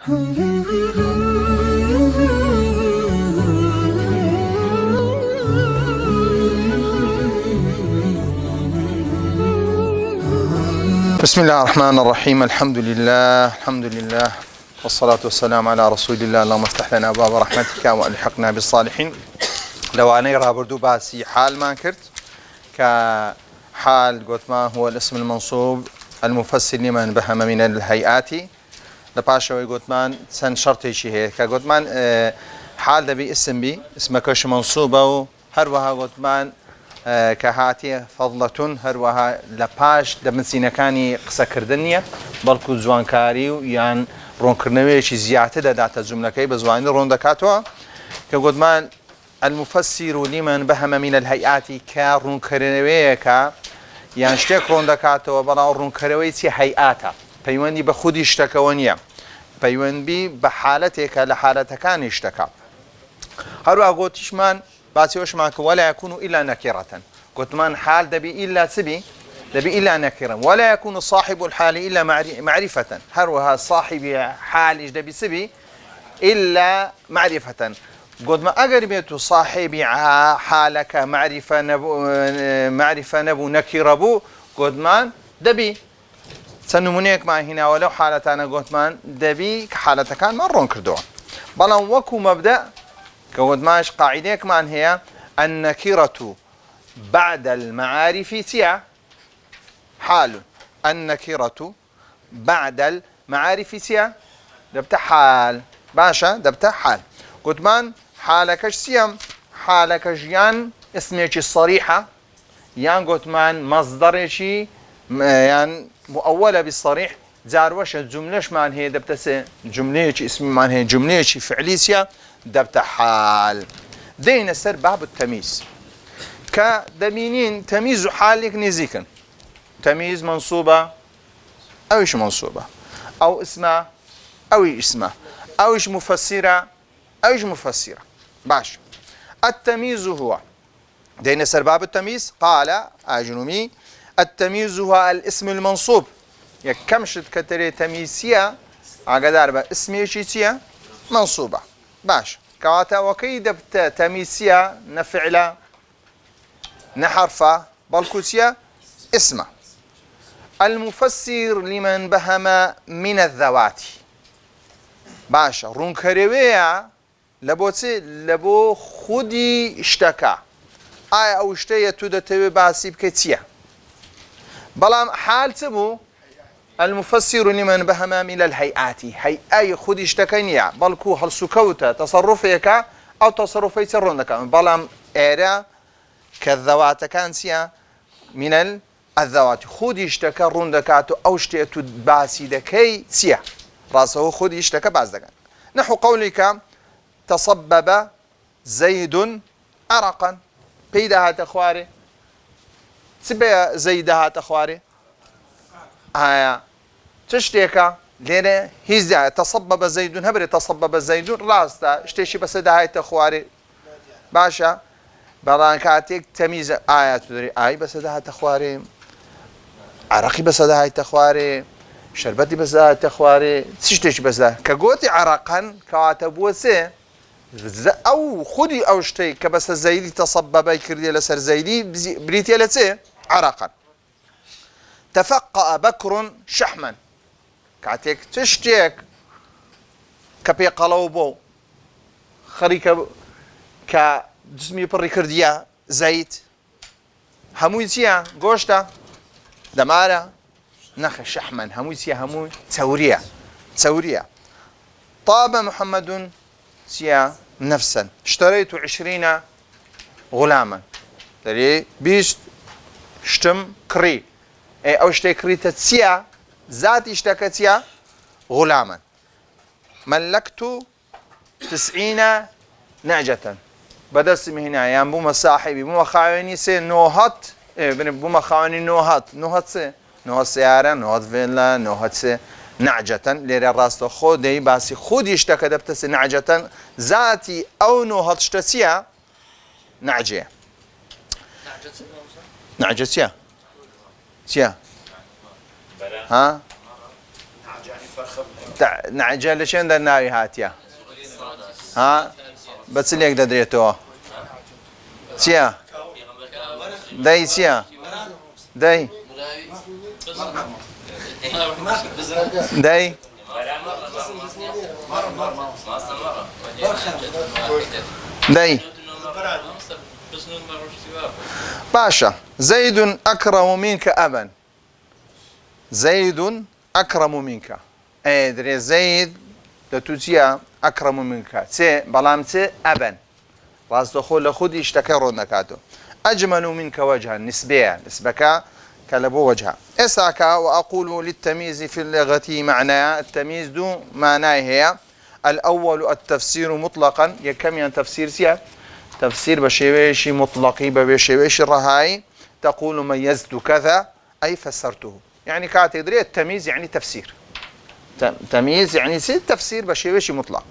بسم الله الرحمن الرحيم. الحمد لله والصلاة والسلام على رسول الله. اللهم افتح لنا أبواب رحمتك وألحقنا بالصالحين. لو أنا رابردو باسي حال ما كرت كحال قلت ما هو الاسم المنصوب المفسر لمن بهم من الهيئات لباشا قلت مان سن شرطي شيء هيك قلت مان حال دبي اسم بي اسمكش منصوبه هروها قلت مان كهاتي فضلة هروها لباش دمسينا كاني قصة كردنية بلكو زوانكاري يعني رون كرنويش زيادة داتا الجملة كي بزواني رون دكاتوا كقول ما المفسر لمن بهم من الهيئات كرون كرنوية يعني اشتك رون دكاتوا بلا رون كرنوية هيئاتا بيواني بخود اشتكونيا بيوان بي بحالتك لحالتك كان اشتكى هروها قلتش من باسيوش معك ولا يكون إلا نكرة قلت من حال دبي إلا سبي دبي إلا نكرة ولا يكون صاحب الحال إلا معرفة هروها صاحب حال إيش دبي سبي إلا معرفة قلت ما أقربت صاحب حالك معرفة نبو نكرة بو قلت من دبي سنمونيك معي هنا ولو حالة أنا قلت من دبي حالة كان مرون كردوه بلان وكو مبدأ قلت ماش قاعدة كمان هي النكرة بعد المعارف سيا حال النكرة بعد المعارف سيا دبت حال باشا دبت حال قلت من حالكش سيام حالكش يان اسمك الصريحة يان قلت من مصدرشي يعني مؤولة بالصريح زاروش الجملة مان هي دبت جملة اسم مان هي جملة فعلي سيا دبت حال دين سر باب التمييز كدمينين تمييز حالك نزيكا تمييز منصوبة أو إيش منصوبة أو اسمه أو اسمه أو إيش مفسرة أو إيش مفسرة باش التمييز هو دين سر باب التمييز قال أجنمي التمييز هو الاسم المنصوب كمشت كتري تمييزية عقدار اسمي شيء منصوبة باش كواتا وكيد تميسيا نفعلا نحرفا بالكوسيا اسمه المفسر لمن بهم من الذوات باشا رونكريويا لبو خودي اشتكى آية او اشتيا تودتوي باسي بكتيا بلام حال تبو المفسر لمن بهم من الهيئات هيئة خود اشتكينيا بلكو هل سكوتا تصرفيك أو تصرفي سرونك بلام إيرا كالذوات كانسيا من الذوات خود اشتكى روندكاتو أو اشتيتو باسي دكي سيا راسه خود اشتكى باز دكا نحو قولك تصبب زيد عرقا بيدها تخواري سبيا زيدها تخواري تشتيكا لأن هي تصبب زيد هبري تصبب زيد راستا اشتيشي بس دهاي تخواري باشا برانكاتك تمييز آيات تدري آي بس دهاي تخواري عرقي بس دهاي تخواري شربتي بس دهاي تخواري تشتيشي بس دهاي كقوتي عرقا كاتبوسي أو خدي أو شتي كبس زيدي تصبب يكردي لسر زيدي بريتي لسي عرقا تفقأ بكر شحما كاتيك تشتيك كبي قلوبو خريكة كجسمي بري كرديا زيت هموي سيا غوشتا دمارة نخ شحما هموي سيا هموي توريا طاب محمد سيا نفسا اشتريت 20 غلاما تري بيست شتم كري أو اشتكريت تسيا ذات اشتكتيا غلاما ملكت 90 نعجة بدس هنا يعني بوما صاحبي بوما خاوني سي نوهات بوما خاوني نوهات سي نوهات سيارة نوهات فيلا نوهات سي نعجة ليري الراس خودي باسي خودي اشتكى دبتس نعجة ذاتي أو نوهات اشتسيا نعجة نعجة سيا ها نعجل لشين در ناوي هاتيا ها بس ليك ددريتو تيا داي تيا داي داي داي باشا زيد أكرم منك أبا زيد أكرم منك أدري زيد لتوتيا أكرم منك سي بلام سي أبا راستخو لخود اشتكروا نكاتو أجمل منك وجها نسبيا نسبك كلبو وجها إساكا وأقول للتمييز في اللغة معناه التمييز دو معناه هي الأول التفسير مطلقا يكم يعني تفسير سيا تفسير بشيويشي مطلقي بشيويشي الرهاي تقول ميزت كذا أي فسرته يعني كاتدري التمييز يعني تفسير تمييز يعني تفسير بشيويشي مطلق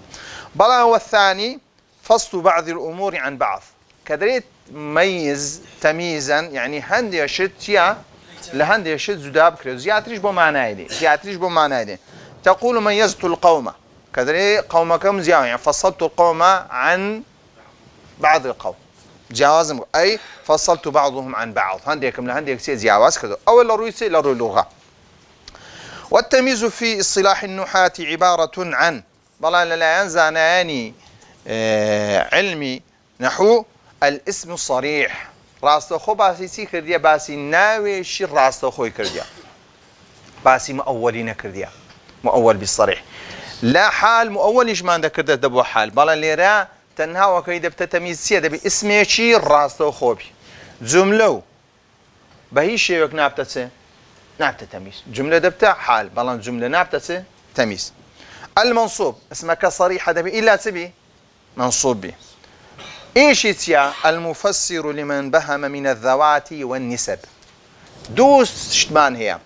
بلا هو الثاني فصل بعض الأمور عن بعض كدريت ميز تمييزا يعني هندي يشد يا لهندي يشد زداب كريو زياتريش بو معناه دي زياتريش بو معناه دي تقول ميزت القوم كدري قومكم زياو يعني فصلت القوم عن بعض القوم جواز أي فصلت بعضهم عن بعض هنديكم لهنديك سي جواز كذا أو لرويسي لروي لغة والتمييز في اصطلاح النحاة عبارة عن بلا لا ينزاناني علمي نحو الاسم الصريح راستخو باسي سي كرديا باسي ناوي شي راستخو كرديا باسي مؤولين كرديا مؤول بالصريح لا حال مؤول ايش ما عندك كردت دبو حال بلا ليرا تنها وكيد بتتمييز سيده باسمي شي راستخو بي جمله بهي شي وك نابتسه نابت تمييز جمله دبتا حال بلا جمله نابتسه تمييز المنصوب اسمك صريحه دبي الا تبي منصوب به ايش يتيا المفسر لمن بهم من الذوات والنسب دوس شتمان هي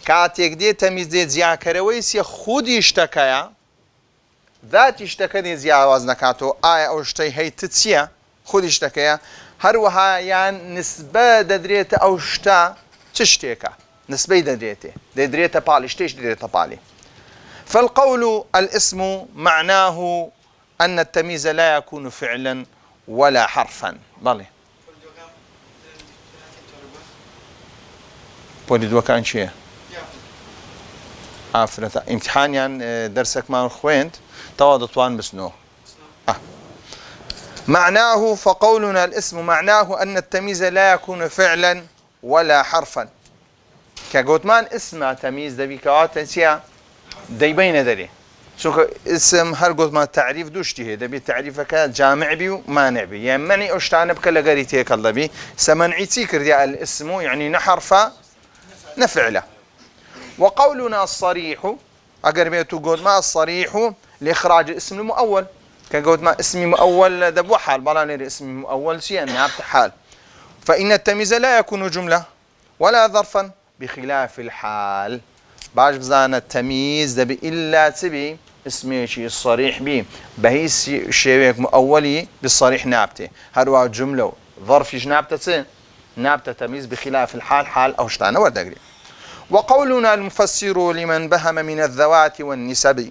كاتيك دي تمييز دي زيا كرويس خود يشتكايا ذات يشتكى دي زيا وزنكاتو آية او شتي هي تتسيا خود يشتكايا هروها يعني نسبة ددريت او شتا تشتيكا نسبة ددريت بالي شتيش ددريت بالي فالقول الاسم معناه أن التمييز لا يكون فعلا ولا حرفا بله بودي وكان شيء عفرة امتحان يعني درسك مع خوينت تواضطوان بسنو معناه فقولنا الاسم معناه أن التمييز لا يكون فعلا ولا حرفا كقوتمان اسم تمييز دبي كواتنسيا ديبين دري شوف اسم هر قلت ما تعريف دوشتي هذا بتعريفك جامع بي ومانع بي يعني مني اشتانب كلا قريتي كلا بي سمنعيتي كردي الاسم يعني نحرف نفعله وقولنا الصريح اقربيتو قلت ما الصريح لاخراج الاسم المؤول كقلت ما اسمي مؤول دبو حال بلا اسمي مؤول شيء يعني حال فان التمييز لا يكون جمله ولا ظرفا بخلاف الحال باش بزانه التمييز دبي الا تبي اسمي شيء الصريح بي بهيس شيء مؤولي بالصريح نابته هروا جمله ظرف نابته نابته تمييز بخلاف الحال حال او شتانه وردقري وقولنا المفسر لمن بهم من الذوات والنسب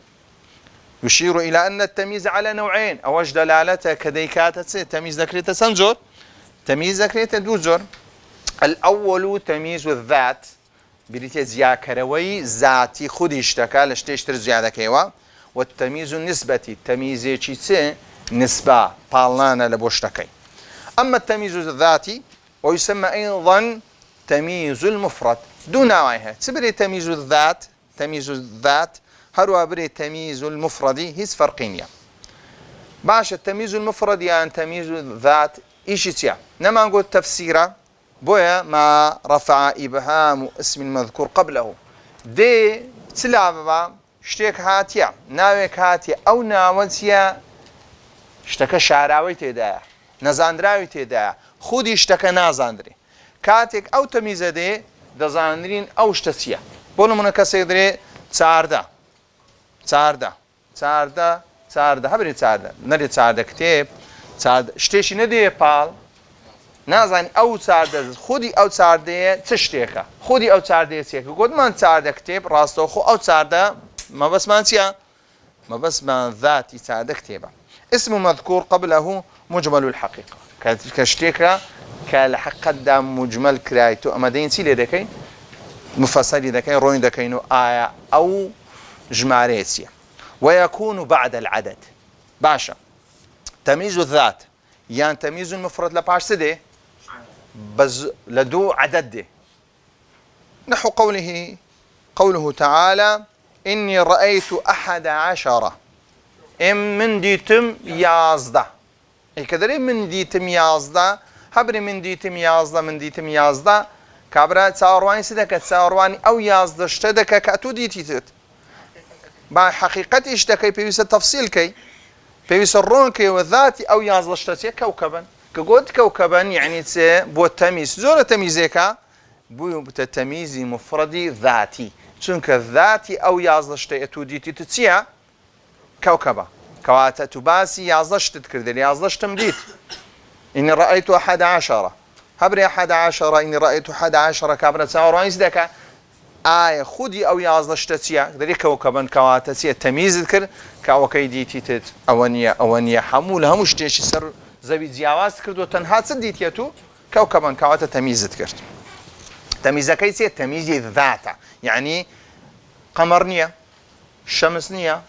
يشير الى ان التمييز على نوعين اوج دلالته كديكات تمييز ذكرته سنجر تمييز ذكرته دوزر الاول تمييز الذات بريتي زياكروي ذاتي خود اشتكى لشتيشتر زياده كيوا والتمييز النسبتي التمييز تشي نسبه بالنا لبوشتكي اما التمييز الذاتي ويسمى ايضا تمييز المفرد دون وجهه تبري تمييز الذات تمييز الذات هروا بري تمييز المفرد هيس فرقين باش التمييز المفرد يعني تمييز الذات ايش تيا نما نقول تفسيره بويا ما رفع إبهام اسم المذكور قبله دي تلعب شتيك هاتيا ناويك هاتيا أو ناوتيا اشتكى شعراوي تيدا نزاندراوي تيدا خودي اشتكى نازاندري كاتك أو تميزة دي دزاندرين أو اشتسيا بولو منك سيدري تساردا هبري تساردا نري تساردا كتاب تساردا اشتيشي ندي بال نازن او چارده خودی او چارده چشتیکه خودی او چارده سیکه گود من چارده کتاب راستو خو او چارده ما بس مانسيا ما بس ما ذاتي سادك تيبا اسم مذكور قبله مجمل الحقيقة كشتيكا كالحق دام مجمل كرايتو أما دين سيلي دكين مفصل دكين روين دكينو آية أو جماريسيا ويكون بعد العدد باشا تمييز الذات يعني تمييز المفرد لباش سدي بز لدو عدد دي. نحو قوله تعالى إني رأيت 11 من ديتم يازده كدري من ديتم يازده هبري من ديتم يازده كابرا تساورواني سدك تساورواني أو يازده اشتدك كأتو ديتيت با حقيقة اشتكي بيوس التفصيل كي بيوس الرون كي والذاتي أو يازده اشتتي كوكبا كقول كوكبا يعني بو التمييز زور تمييزيكا بو تمييزي مفردي ذاتي چونك الذاتي أو يازده اشتي أتو ديتي تتسيا كوكبا كواتا تباسي يازدش تذكر يازدش تمديت إني رأيت 11 هبري 11 إني رأيت 11 كابرا تساور وانيس دكا آية خودي أو يازدش تسيا دلي كوكبا كواتا تسيا تمييز ذكر كاوكي ديتي تت أوانيا حمول همش تيش سر زبيد زياواز ذكر وتنها تسديتيتو كوكبا كواتا تمييز ذكر تمييز كيسيا تمييز ذاتا يعني قمرنية شمسنية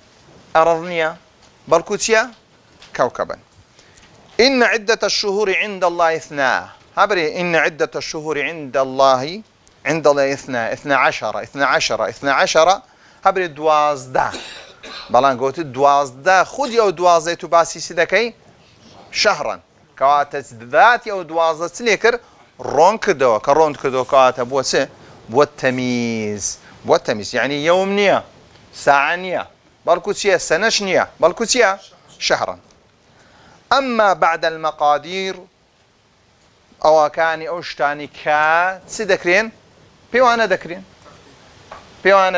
أرضنية بركوتيا كوكبا إن عدة الشهور عند الله 2 هبري إن عدة الشهور عند الله 12 هبري 12 بلان قلت 12 خذي أو 12 تباسي سيدكي شهرا كواتت ذاتي أو 12 سليكر رون كدو كرون كدو كواتا بوسه بوالتمييز يعني يوم نية ساعة نية بالكوتيا سنشنية بالكوتيا شهرا أما بعد المقادير أو كاني أوشتاني كا تسدكرين بيوانا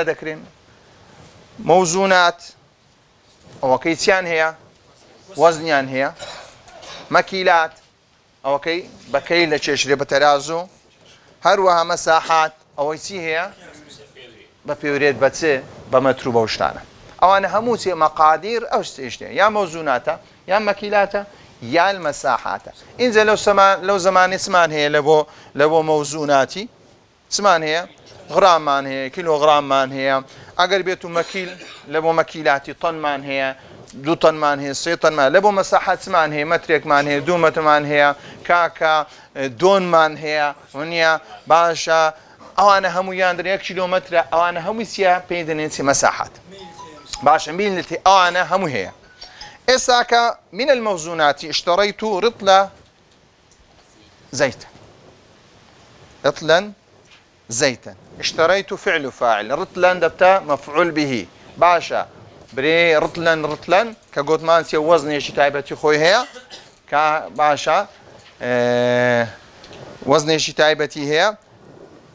دكرين موزونات أو كيتيان هي وزنيان هي مكيلات أو كي بكيلة تشري بترازو هروها مساحات أو يسي هي ببيوريد بتسي بمترو بوشتانا أو أنا هموسي مقادير أو استيشتي يا موزوناتا يا مكيلاتا يا المساحات إنزل لو زمان اسمان هي لبو موزوناتي اسمان هي غرام مان هي كيلو غرام مان هي أقل بيتو مكيل لبو مكيلاتي طن مان هي 2 طن مان هي 3 طن مان لبو مساحات مان هي مترك مان هي 2 متر مان هي كاكا دون مان هي ونيا باشا أو أنا همو ياندر 1 كيلومتر أو أنا همو سيا بيدنسي مساحات باشا ميلتي أو أنا همو هي إساكا من الموزونات اشتريت رطل زيتا اشتريت فعل فاعل رطلا دبتا مفعول به باشا بري رطلا كقوت مانسي وزني شي تايبتي خوي هي كباشا وزني شي تايبتي هي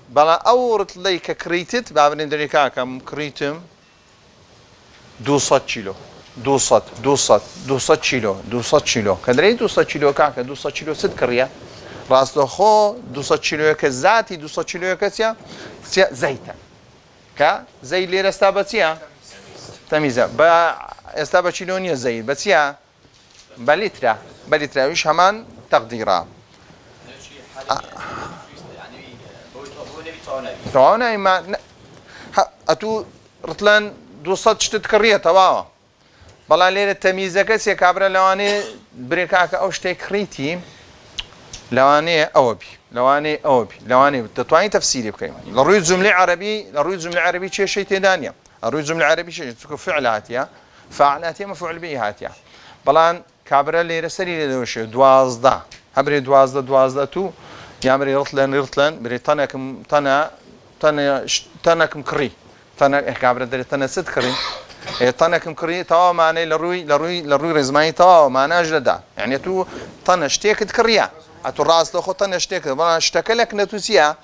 بلا أو رطلي ككريتت بابن دريكا كم كريتم 200 كيلو 200 كيلو كدري 200 كيلو كاكا 200 كيلو 6 كريا راستو خو 200 كيلو كزاتي 200 كيلو كسيا زيتا كا زي اللي رستابتيا تميزه با استابا كيلونيا زي بسيا بلترا وش همان تقديرا يعني ما اتو رطلان 200 تتكريه تواوا بەڵام لێرە تەمیزەکە سێ کابرا لەوانەیە برێکاکە ئەو شتێک کڕیتی لەوانەیە دەتوانین تەفسیری بکەین لە ڕووی جوملەی عەرەبی کێشەی تێدا نیە ڕووی جوملەی عەرەبی چونکە فعل هاتیە فاعل هاتیە مەفعول به هاتیە بەڵام کابرا لێرە سەری لێ دەوەشێ 12 هەبرێ 12 تو یان برێ ڕتلەن برێ تەنەکم کڕی کابرا دەرێت تەنە ست کڕی طنكم كري توا معناه لروي رزماني توا معناه جدا يعني تو طن شتيك تكريا اتو راس تو طن شتيك بلا اشتكلك نتوسيا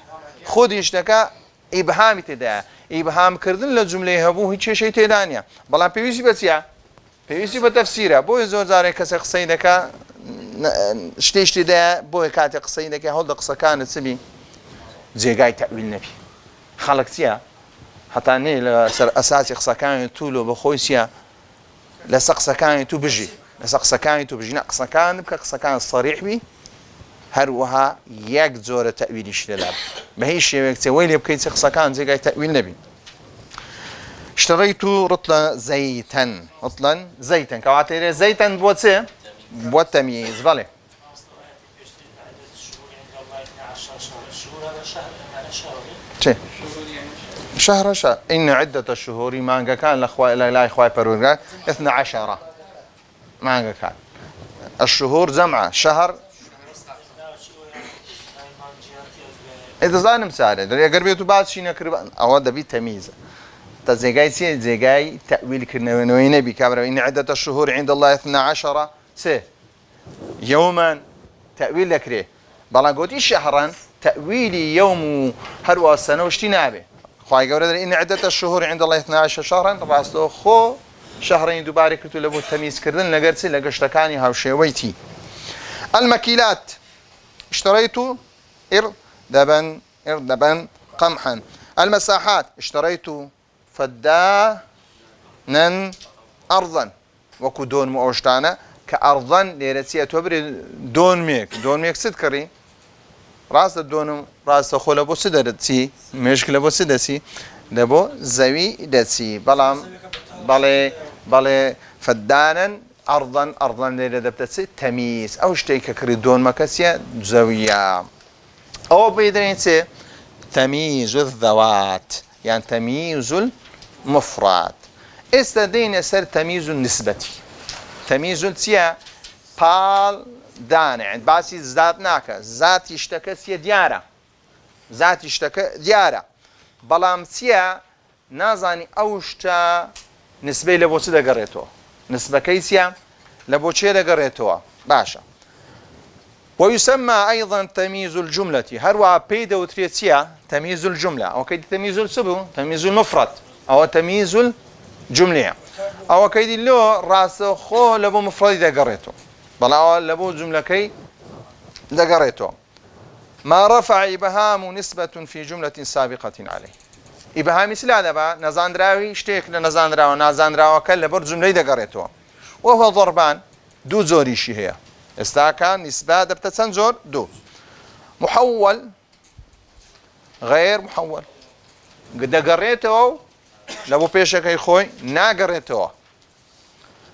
خود اشتكى ابهام تدا ابهام كردن لجمله هبو هيك شيء تدانيا بلا بيسي بتسيا بيسي بتفسيره بو زو زاري كس قصيدك شتي دا بو كات قصيدك هول قصه كانت سبي جيغاي تاويل نبي خلق سيا هەتانێ لەسەر ئەساسی قسەکانی تو لۆ بەخۆی سیە لەسەر قسەکانی تو بژی لەسەر قسەکانی تو بژینە قسەکان بکە قسەکان سەریح بی هەروەها یەک جۆرە تەویلیش لێلا بە هیچ شێوەیەک چێوەی لێ بکەیت قسەکان جێگای تەویل نەبین. اشتريت رطل زيتا رطلا زيتا كواتيري زيتا بوتسي بوتميز بالي شهر إن عدة الشهور ما كان لا إخوة برورغا 12 ما كان الشهور جمعة شهر إذا ظالم سارة دري قربيتو بعد شيء نكرب أو هذا بيتميز تزيجاي سي زيجاي تأويل كرنوي نبي كابر إن عدة الشهور عند الله 12 يوما تأويل لكري بلاغوتي شهرا تأويل يوم هروا السنة وشتي نابي خواهي قولي إن عدة الشهور عند الله 12 شهرا طبعا أصله خو شهرين دوباري كتو لبو التمييز كردن لقرسي لقشتكاني هاوشيويتي. المكيلات اشتريت إردبا قمحا. المساحات اشتريت فدانا أرضا وكو دون مؤشتانا كأرضا ليرسية تبري دون ميك سدكري راس الدونم راس خو لبو سدرتي مشكلة لبو سدسي لبو زوي دسي بلى فدانا أرضا ليرة دبتسي تمييز أو شتيك كري دون مكسية زوية أو بيدرين سي تمييز الذوات يعني تمييز المفرد استدين يسر تمييز النسبتي تمييز التيا بال دانع عند باسي ذات ناكا ذات يشتكى سيا ديارة بلام سيا نازاني أوشتا نسبة لبوتي دقريتو نسبة كيسيا لبوتي دقريتو باشا. ويسمى أيضا تمييز الجملة هروا بيدا وتريتيا تمييز الجملة أو كيد تمييز السبو تمييز المفرد أو تمييز الجملة أو كيد اللو راس خو لبو مفرد دقريتو بلا لبو جملة كي دقريتو. ما رفع إبهام نسبة في جملة سابقة عليه إبهام مثل هذا بقى نزاندراوي اشتيك لنزاندراو نازاندراو كل بر جملة دقريتو وهو ضربان دو زوريشي هي استاكا نسبة دبتة زور دو محول غير محول قد قريته لابو بيشك يخوي نا قريته.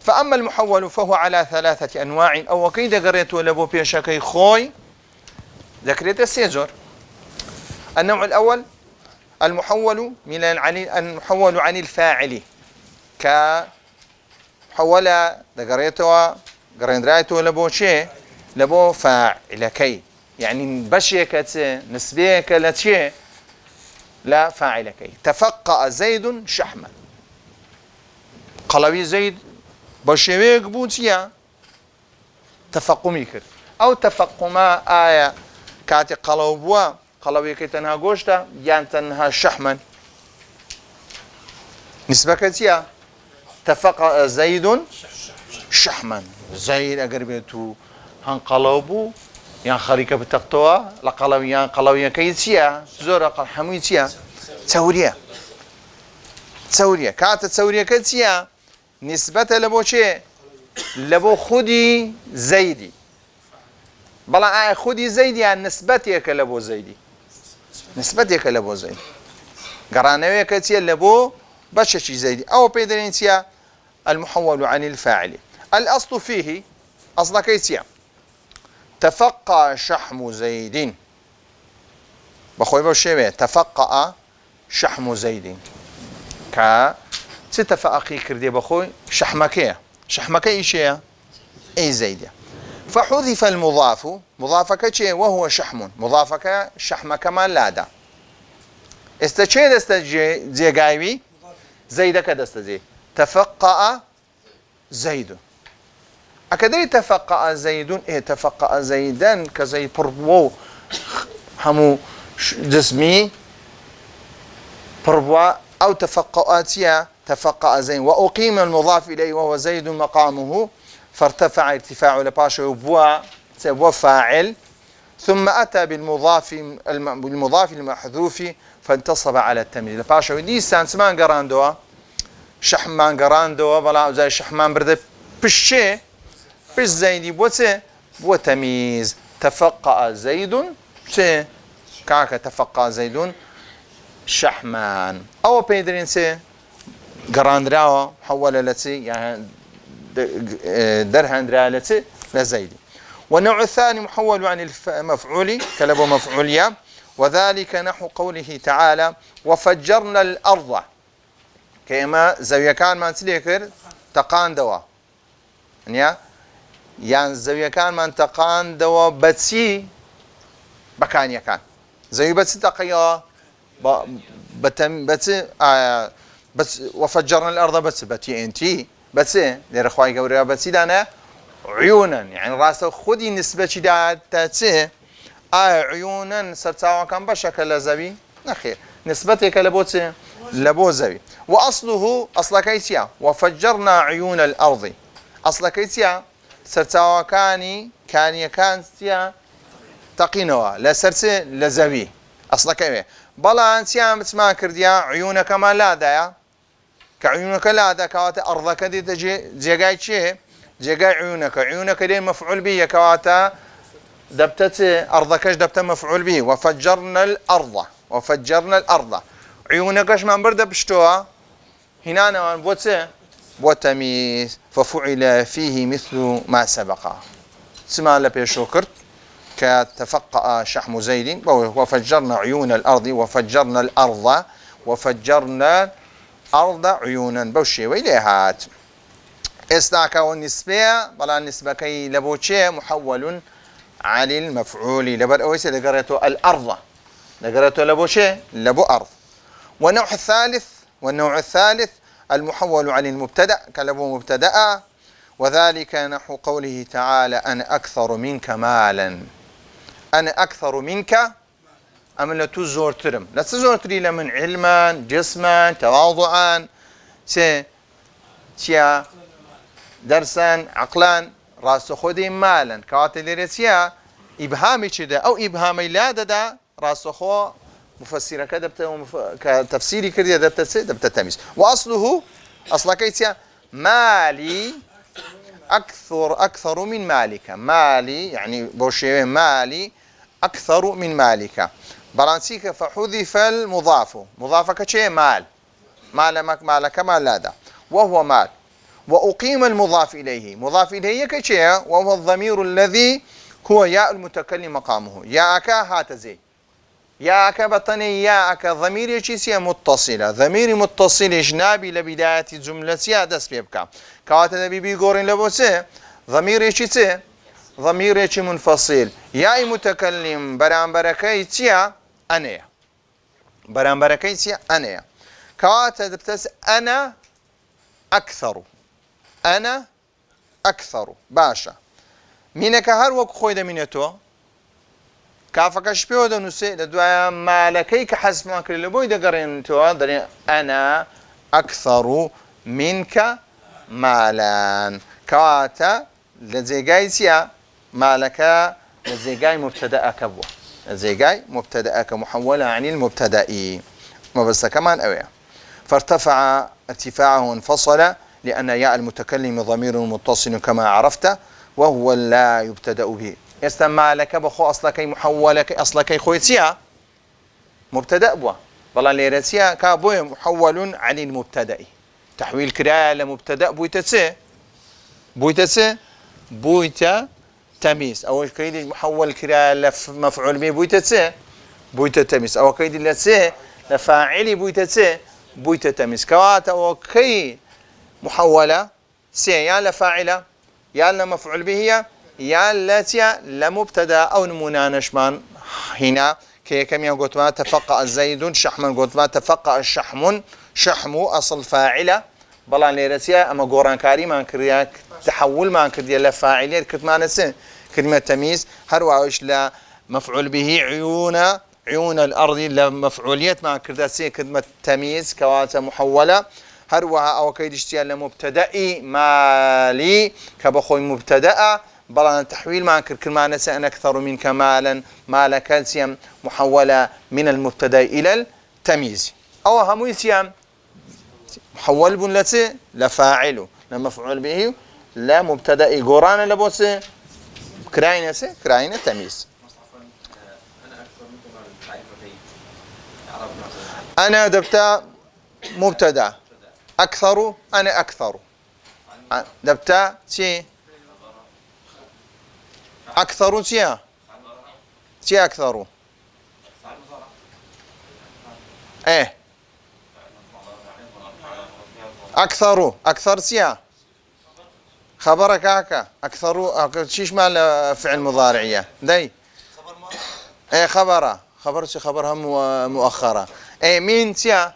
فأما المحول فهو على 3 أنواع أو كيد قريته لابو بيشك يخوي ذكرت السيزور. النوع الأول المحول المحول عن الفاعل كحول قريته قرين رايته لبو شيء لبو فاعل كي يعني بشيكت نسبيك لشيء لا فاعل كي. تفقأ زيد شحما قلبي زيد بشيك بوتيا تفقمي كر أو تفقما آية كاتي قلبوا قلبي كي تنها قوشتا يعني تنها شحما نسبة كتيا تفقأ زيد شحما زيد أقربيتو هنقلبو يعني خريكة بتقطوع لقلويان قلويان كيسيا زورا قل حمويتيا تسوريا كانت تسوريا كيسيا نسبة لبو شيء لبو خدي زيدي بلا خدي زيدي يعني نسبتك لبو زيدي نسبتك لبو زيدي قرانوية كيسيا لبو بششي زيدي أو بيدرينسيا المحول عن الفاعل. الأصل فيه أصل كيسيا تفقأ شحم زيد بخوي بوشيبه تفقأ شحم زيد كا ستفقي كردي بخوي شحمك ايشيا اي زيد. فحذف المضاف مضافك شيء وهو شحم مضافك شحمك ما لادا استشهد استجي جايبي زيدك دستجي تفقأ زيد أكدري تفقأ زيد إيه تفقأ زيدا كزي بربو همو جسمي بربو أو تفقأتيا تفقأ زين وأقيم المضاف إليه وهو زيد مقامه فارتفع ارتفاع لباشا وبوا فاعل ثم أتى بالمضاف المحذوف فانتصب على التمييز لباشا ودي سانسمان قراندوا شحمان قراندوا بلا زي شحمان برد بشي بش زيدي بوتي وتمييز تفقأ زيد شي كاكا تفقأ زيد شحمان او بيدرين سي قراندراوا حول لتي يعني درهن لتي لزيدي. والنوع الثاني محول عن المفعول كلب مفعولية وذلك نحو قوله تعالى وفجرنا الأرض كما زاوية كان ما نسليكر تقان دوا يعني زاوية كان من تقان دوا بتسي بكان يكان زاوية بتسي تقيا بس وفجرنا الأرض بس بتي انتي بس لرخواي قوريا بتسي دانا عيونا يعني راسه خودي نسبة شداد تاتسي عيونا سرتاوا كان بشكل زوي نخير نسبتك لبوتي لبو زوي واصله اصل كيسيا وفجرنا عيون الارض اصل كيسيا سرتاوا كان سيا تقينوا لا سرسي لزوي اصل كيف بلا انسيا مسما كرديا عيونك ما لا دايا كعيونك لا دا كواتا ارضك دي جيجاي شي جيجاي عيونك دي مفعول به كواتا دبتت أرضكش دبت مفعول به وفجرنا الأرض عيونكش من برد بشتوها هنا نوان بوتميز ففعل فيه مثل ما سبق سما لبيشو كرت كتفقأ شحم زيد وفجرنا عيون الأرض وفجرنا الأرض عيونا بوشي ويليهات استاكا والنسبة بلا النسبة كي لبوشي محول عن المفعول لبر أويس لقريته الأرض لقريته لبو شيء لبو أرض. والنوع الثالث المحول عن المبتدأ كلبو مبتدأ وذلك نحو قوله تعالى أنا أكثر منك مالا أنا أكثر منك أم لا تزور ترم لا تزور تري لمن علما جسما تواضعا سيا درسا عقلا راس خودي مالا كواتل رسيا إبهامي كده أو إبهامي لا دا راس خو مفسرة كده كتفسيري كده دبت تميز وأصله أصلا كيسيا مالي أكثر من مالك مالي يعني بوشي مالي أكثر من مالك برانسيك فحذف المضاف مضافك كشيء مالك مال لا دا وهو مال وأقيم المضاف إليه مضاف إليه كشيء وهو الضمير الذي هو ياء المتكلم مقامه ياءك هاتزي ياءك بطني ياءك ضمير يشيسيا متصلة ضمير متصل إجنابي لبداية جملة سيادة بيبكى كواتا بيبي قورين لبوسي ضمير يشيسي ضمير يشي منفصل ياء متكلم برامبركيتيا أنا برامبركيتيا أنا كواتا دبتس أنا أكثر باشا منك هر وك خويدا منيتو كافكش بيودا نسي لدوايا مالكي كحسب ما كري لبويدا قرين تو دري أنا أكثر منك مالا كواتا لزيقاي سيا مالك لزيقاي مبتدأ كبوة لزيقاي مبتدأ كمحولة عن المبتدئي ما بس كمان أويا فارتفع ارتفاعه انفصل لأن ياء المتكلم ضمير متصل كما عرفت وهو لا يبتدأ به يستمع لك بخو أصلك محولك أصلك خويتيا مبتدأ بوا والله ليرسيا كابوي محول عن المبتدأ تحويل كراء لمبتدأ بويتا تميز أو كيد محول كراء لمفعول به بويتا تميز أو كيد لسي لفاعل بويتا تميز كواتا وكي محولة سي يا لفاعلة يا لمفعول به يا لاتيا لمبتدا او نمونا نشمان هنا كي كم يقول ما تفقأ زيد شحما قلت ما تفقأ الشحم شحمو اصل فاعله بلان ليرسيا اما قوران كاري ما كرياك تحول ما كرديا لفاعليه كنت ما نسي كلمه تمييز هرواش لا مفعول به عيون الارض لمفعوليه ما كردها سي كلمه تمييز كواتا محوله هروها او كيد اشتيال لمبتدئي مالي كبخوي مبتدأ بلان تحويل ما كل ما نسى أن أكثر منك مالا مال كالسيوم محولة من المبتدأ إلى تمييزي أو همويسيام محول بن لتي لفاعل لمفعول به لا مبتدا قران لبوس كراينه كراينه تمييز. انا دبتا مبتدا اكثر انا اكثر دبتا شي اكثر شي اكثر ايه اكثر سيا خبرك هكا اكثر شيش مال فعل مضارعيه داي ايه خبر شي خبرها مؤخره ايه مين سيا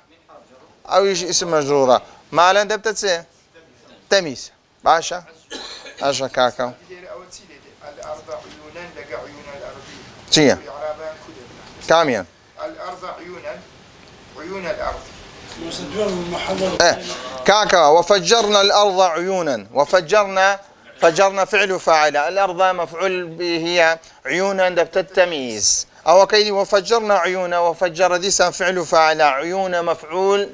او اسم مجروره مالا دبتت تمييز باشا اشا كاكا الارض عيونا لقى عيون الارض سيا كاميا الارض عيون الارض كاكا وفجرنا الأرض عيونا فجرنا فعل فاعل الأرض مفعول به عيونا دبت التمييز أو كيدي وفجرنا عيونا وفجر ديسا فعل فاعل عيون مفعول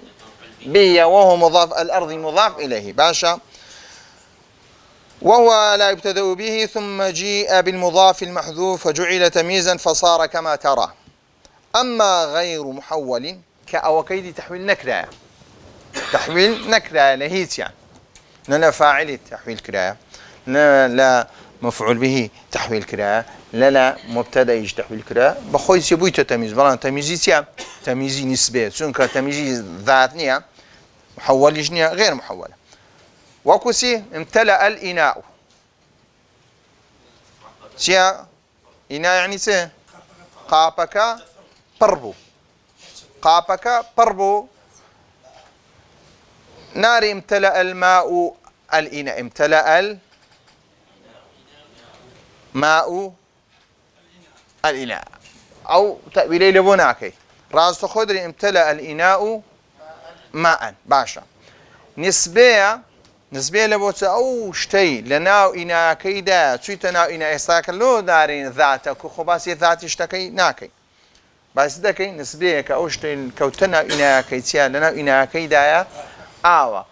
به وهو مضاف الأرض مضاف إليه باشا وهو لا يبتدأ به ثم جيء بالمضاف المحذوف فجعل تمييزا فصار كما ترى. أما غير محول كأو كيدي تحويل نكرة لهيت يعني لا فاعل تحويل كراء لا مفعول به تحويل كراء لا مبتدا يجي تحويل كراء بخوي سيبوي تمييز بلان تمييزي تمييزي نسبي چونك تمييزي ذات نية محول يجنية غير محولة وكسي امتلأ الإناء سيا إناء يعني سي قابك بربو نار امتلأ الماء الإناء امتلأ الماء الإناء أو تأويلي لبناكي راس خضري امتلأ الإناء ماء باشا نسبية لبوت أو شتي لناو إناء كيدا تشيتناو إناء يستاكلو دارين ذاتك وخباسي ذاتي اشتكي ناكي بس دكي نسبية كأوشتي كوتنا إناء كيتيا لناو إناء كيدايا آوا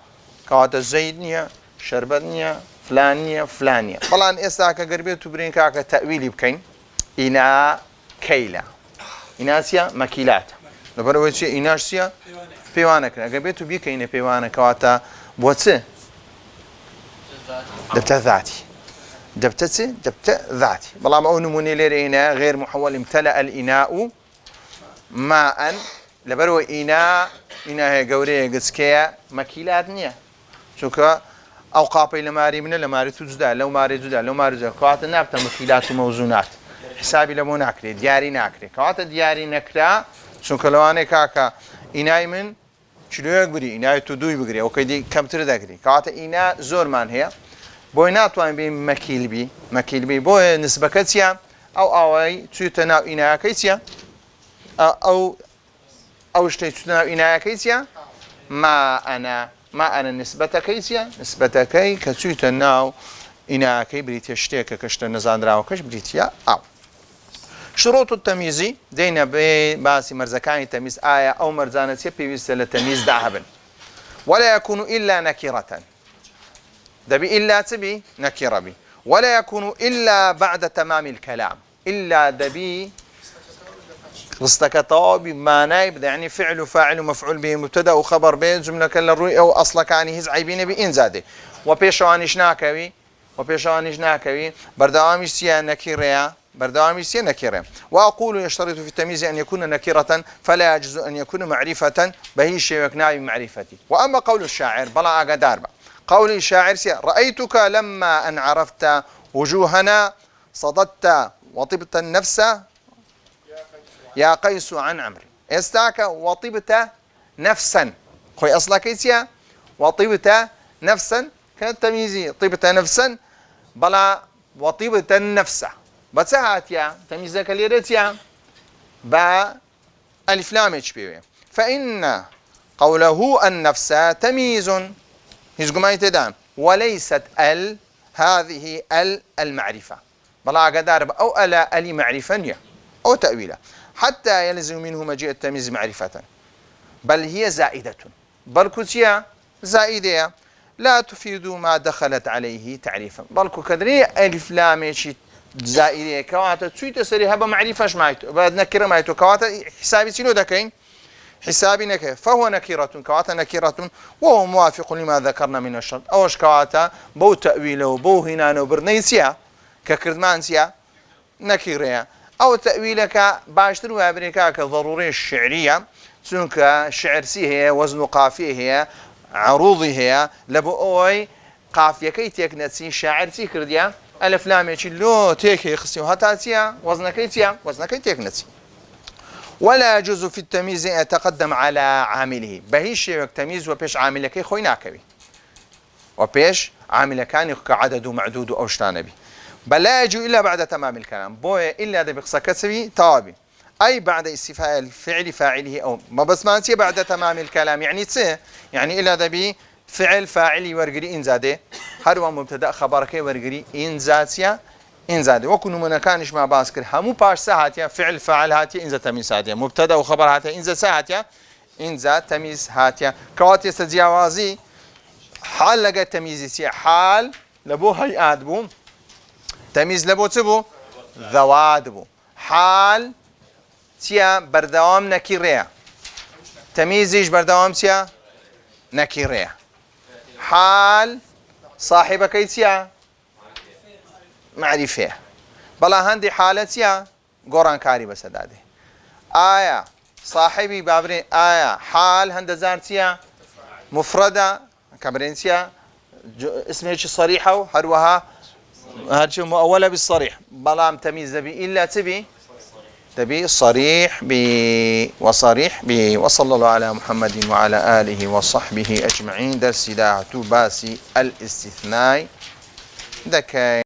كواتا زيدنيا شربتنيا فلانيا بلان إستاكا قربيتو برين كاكا تأويلي بكين إناء كيلا إناء سيا مكيلات لبروي شيء إناء سيا بيوانك قربيتو بيكين بيوانا كواتا بوتسي دبت ذاتي بلان ما أونموني ليرينا غير محول امتلأ الإناء ماء لبروي إناء هي قوريه قسكيا مكيلات نية شوكا أو قابي لماري من لماري تجدا لو ماري جدا كوات نابتا مكيلات وموزونات حسابي لمو ناكري دياري ناكري كوات دياري نكرا شوكا لو أنا كاكا إناي من شلوك بري إناي تدوي بقري أو كيدي كم تردقري كوات إنا زور مان هي بوينات وين بي مكيل بي بوي نسبة كتيا أو أوي تيتنا إنا كيتيا أو اشتيتنا إنا كيسيا ما أنا نسبة كي كتيتنا إنا كي بريتيا اشتيك كشت نزاندرا وكش بريتيا أو شروط التمييز دينا باسي مرزكاني تمييز آية أو مرزانة بيويس للتمييز دعهبا ولا يكون إلا نكرة دبي إلا تبي نكرة بي ولا يكون إلا بعد تمام الكلام إلا دبي قصتك طواب ما نايب يعني فعل وفاعل ومفعول به مبتدا وخبر به جمله كلا الرؤيا او اصلك يعني هز عيبين بان زاده وبيشوانش ناكوي بردوامش سيا نكره واقول يشترط في التمييز ان يكون نكره فلا يجوز ان يكون معرفه به شيء يكناي معرفتي. واما قول الشاعر بلا اقدار قول الشاعر سيا رايتك لما ان عرفت وجوهنا صددت وطبت النفس يا قيس عن عمري استاك وطبت نفسا خوي اصلا كيسيا وطبت نفسا كانت تمييزي طبت نفسا بلا وطبت النفس بتساعت يا تمييزك اليرتيا با الف لام اتش بي فان قوله النفس تمييز هيزغماي تدام وليست هذه المعرفه بلا قدار او الا معرفه او تاويله حتى يلزم منه مجيء التمييز معرفة بل هي زائدة بل كتيا زائدة لا تفيد ما دخلت عليه تعريفا بل كدري ألف لام شيء زائدة كواتا تسويت سري هبا معرفة شمايتو بعد نكرة مايتو كواتا حسابي سينو دكين حسابي نكرة فهو نكرة كواتا نكرة وهو موافق لما ذكرنا من الشرط أوش كواتا بو تأويله بو هنا برنيسيا ككردمانسيا نكرة أو تأويلك باشتر وابريكا كضرورية الشعرية سنك شعر سي هي وزن قافية هي عروضي هي لبو أوي قافية كي تكنتسي شاعر سي كرديا ألف لام يشي لو تيكي خصي وهاتاتيا وزنكي تكنتسي ولا يجوز في التمييز أن يتقدم على عامله بهيش تمييز وبيش عاملك خويناك بي وبيش عامل كان كعدد معدود أو شتانبي بل لا يجو إلا بعد تمام الكلام بوي إلا ده بقصة كسبي توابي أي بعد استيفاء الفعل فاعله أو ما بس ما أنسي بعد تمام الكلام يعني تسه يعني إلا ده بفعل فاعلي ورقري إن زاده هروا مبتدأ خبرك ورقري إن زاتيا إن زاده وكل من كانش مع باسكر همو باش ساعتيا فعل فاعل هاتيا إن زا تميز هاتيا مبتدأ وخبر هاتيا إن زا ساعتيا إن زا تميز هاتيا كواتي سجيوازي حال لقى تمييزي حال لبو هيئات بو تمييز لبو تبو ذوات بو حال تيا بردوام نكيريا تمييزيش بردوام تيا نكيريا حال صاحبك تيا معرفة بلا هندي حالتيا قران كاري بسداده آية صاحبي بابرين آية حال هندزار تيا مفردة كبرينسيا اسمه صريحة هروها هرشي مؤولة بالصريح بلام تمييز بي إلا تبي صريح بي وصريح بي وصلى الله على محمد وعلى آله وصحبه أجمعين درس داعة باسي الاستثناء دكاي